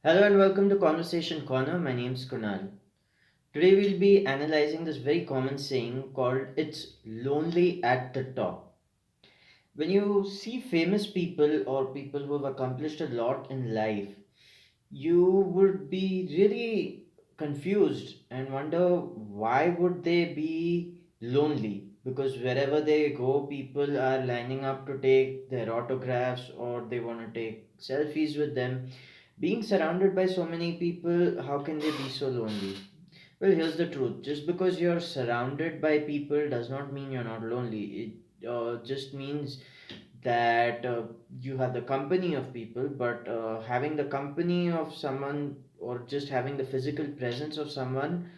Hello and welcome to Conversation Corner. My name's Kunal. Today we'll be analyzing this very common saying called "It's lonely at the top." When you see famous people or people who have accomplished a lot in life, you would be really confused and wonder why would they be lonely? Because wherever they go, people are lining up to take their autographs or they want to take selfies with them. Being surrounded by so many people, how can they be so lonely? Well, here's the truth. Just because you're surrounded by people does not mean you're not lonely. It just means that you have the company of people, but having the company of someone or just having the physical presence of someone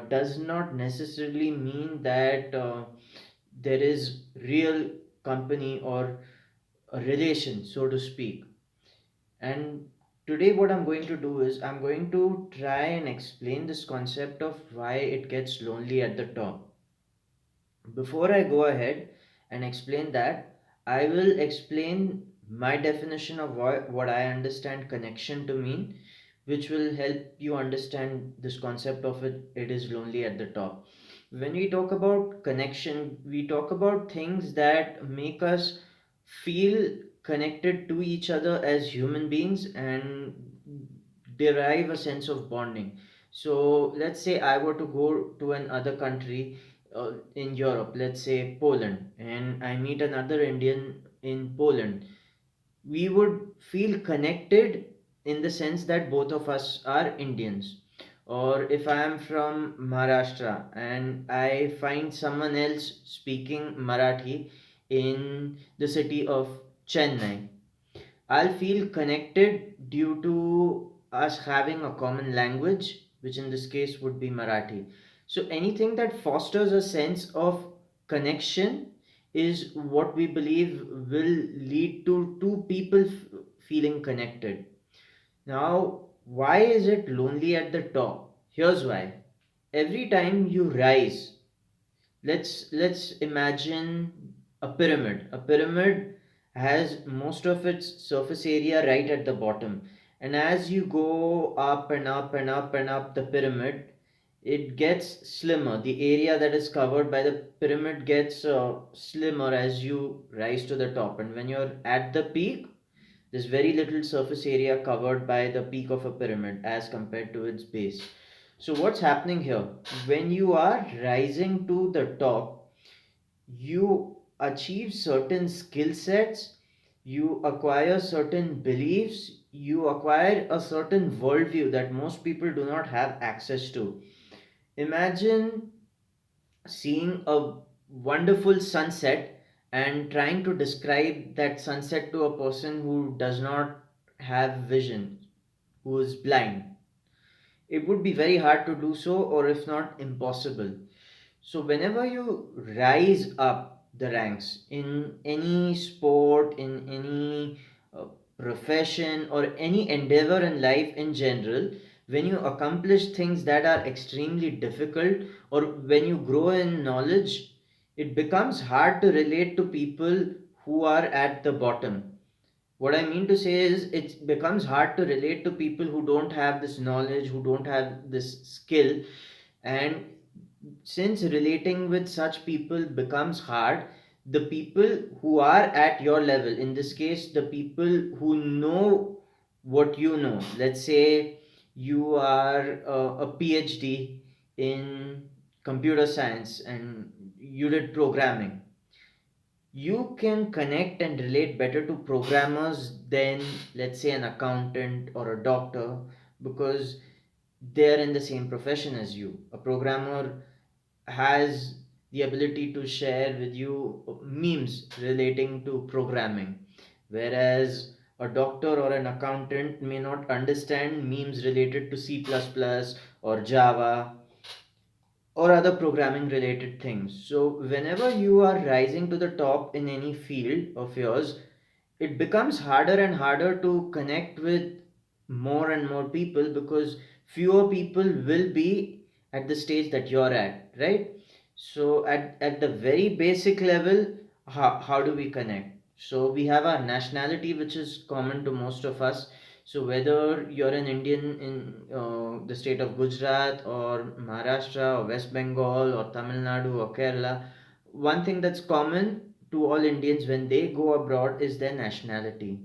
does not necessarily mean that there is real company or a relation, so to speak. And today, what I'm going to do is I'm going to try and explain this concept of why it gets lonely at the top. Before I go ahead and explain that, I will explain my definition of what I understand connection to mean, which will help you understand this concept of it is lonely at the top. When we talk about connection, we talk about things that make us feel connected to each other as human beings and derive a sense of bonding. So let's say I were to go to another country in Europe, let's say Poland, and I meet another Indian in Poland, we would feel connected in the sense that both of us are Indians. Or if I am from Maharashtra and I find someone else speaking Marathi in the city of Chennai, I'll feel connected due to us having a common language, which in this case would be Marathi. So anything that fosters a sense of connection is what we believe will lead to two people feeling connected. Now, why is it lonely at the top? Here's why. Every time you rise, let's imagine a pyramid. A pyramid has most of its surface area right at the bottom, and as you go up and up and up and up the pyramid, it gets slimmer. The area that is covered by the pyramid gets slimmer as you rise to the top, and when you're at the peak, there's very little surface area covered by the peak of a pyramid as compared to its base. So what's happening here? When you are rising to the top, you achieve certain skill sets, you acquire certain beliefs, you acquire a certain worldview that most people do not have access to. Imagine seeing a wonderful sunset and trying to describe that sunset to a person who does not have vision, who is blind. It would be very hard to do so, or if not impossible. So, whenever you rise up the ranks in any sport, in any profession, or any endeavor in life in general, when you accomplish things that are extremely difficult, or when you grow in knowledge, it becomes hard to relate to people who are at the bottom. What I mean to say is it becomes hard to relate to people who don't have this knowledge, who don't have this skill. And since relating with such people becomes hard, the people who are at your level, in this case, the people who know what you know, let's say you are a PhD in computer science and you did programming, you can connect and relate better to programmers than, let's say, an accountant or a doctor, because they're in the same profession as you. A programmer has the ability to share with you memes relating to programming, whereas a doctor or an accountant may not understand memes related to C++ or Java or other programming related things. So, whenever you are rising to the top in any field of yours, it becomes harder and harder to connect with more and more people because fewer people will be at the stage that you're at, right? So, at the very basic level, how do we connect? So, we have our nationality, which is common to most of us. So whether you're an Indian in the state of Gujarat or Maharashtra or West Bengal or Tamil Nadu or Kerala, one thing that's common to all Indians when they go abroad is their nationality.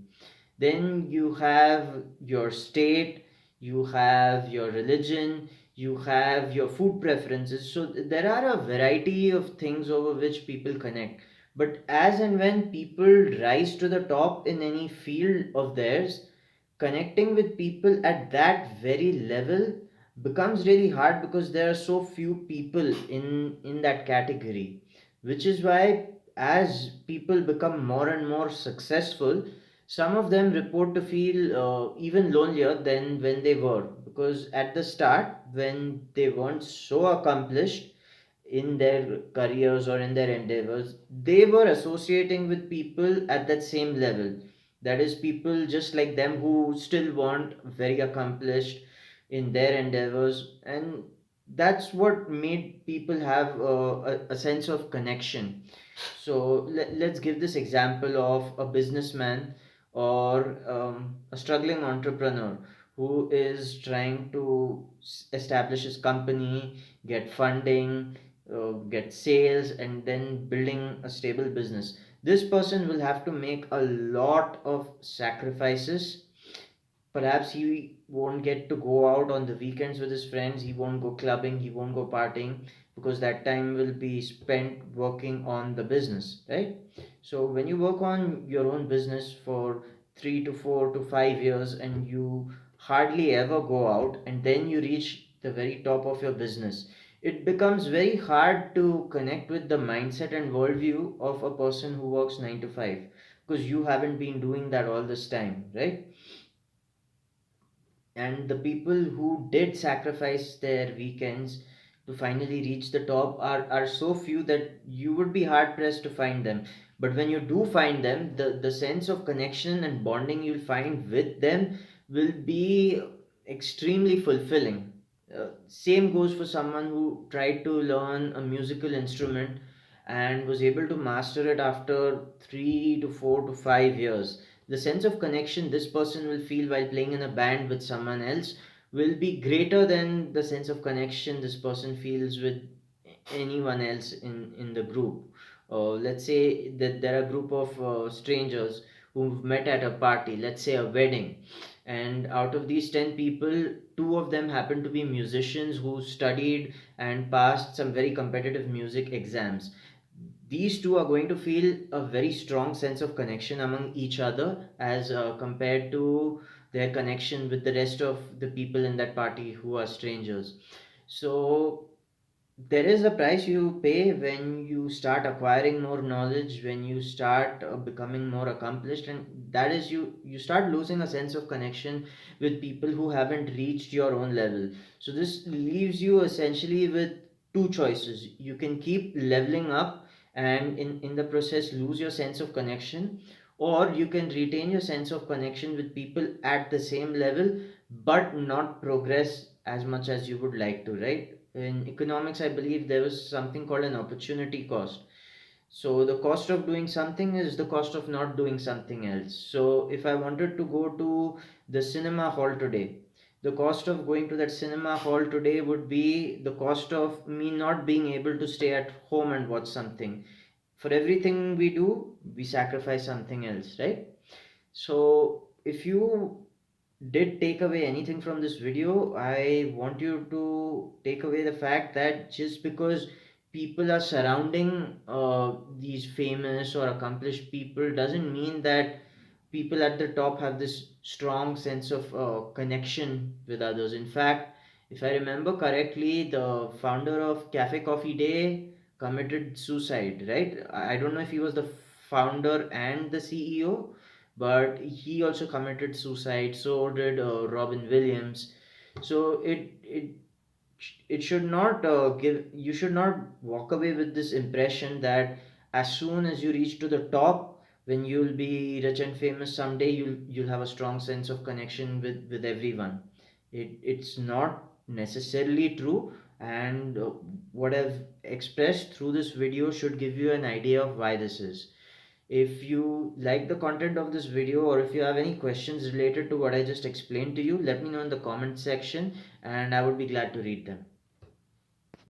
Then you have your state, you have your religion, you have your food preferences. So there are a variety of things over which people connect. But as and when people rise to the top in any field of theirs, connecting with people at that very level becomes really hard because there are so few people in that category, which is why as people become more and more successful, some of them report to feel even lonelier than when they were, because at the start, when they weren't so accomplished in their careers or in their endeavors, they were associating with people at that same level. That is, people just like them who still weren't very accomplished in their endeavors, and that's what made people have a sense of connection. So let's give this example of a businessman or a struggling entrepreneur who is trying to establish his company, get funding, get sales, and then building a stable business. This person will have to make a lot of sacrifices. Perhaps he won't get to go out on the weekends with his friends, he won't go clubbing, he won't go partying, because that time will be spent working on the business, right? So when you work on your own business for 3 to 4 to 5 years and you hardly ever go out, and then you reach the very top of your business, it becomes very hard to connect with the mindset and worldview of a person who works 9 to 5, because you haven't been doing that all this time, right? And the people who did sacrifice their weekends to finally reach the top are so few that you would be hard pressed to find them. But when you do find them, the sense of connection and bonding you'll find with them will be extremely fulfilling. Same goes for someone who tried to learn a musical instrument and was able to master it after 3 to 4 to 5 years. The sense of connection this person will feel while playing in a band with someone else will be greater than the sense of connection this person feels with anyone else in the group. Let's say that there are a group of strangers who've met at a party, let's say a wedding, and out of these 10 people, two of them happen to be musicians who studied and passed some very competitive music exams. These two are going to feel a very strong sense of connection among each other as compared to their connection with the rest of the people in that party who are strangers. So there is a price you pay when you start acquiring more knowledge, when you start becoming more accomplished, and that is you start losing a sense of connection with people who haven't reached your own level. So this leaves you essentially with two choices: you can keep leveling up and in the process lose your sense of connection, or you can retain your sense of connection with people at the same level but not progress as much as you would like to, right? In economics, I believe there was something called an opportunity cost. So the cost of doing something is the cost of not doing something else. So if I wanted to go to the cinema hall today, the cost of going to that cinema hall today would be the cost of me not being able to stay at home and watch something. For everything we do, we sacrifice something else, right? So if you did take away anything from this video, I want you to take away the fact that just because people are surrounding these famous or accomplished people doesn't mean that people at the top have this strong sense of connection with others. In fact, if I remember correctly, the founder of Cafe Coffee Day committed suicide, right? I don't know if he was the founder and the CEO, but he also committed suicide. So did Robin Williams. So it should not give you should not walk away with this impression that as soon as you reach to the top, when you'll be rich and famous someday, you'll have a strong sense of connection with everyone. It's not necessarily true, and what I've expressed through this video should give you an idea of why this is. If you like the content of this video, or if you have any questions related to what I just explained to you, let me know in the comment section and I would be glad to read them.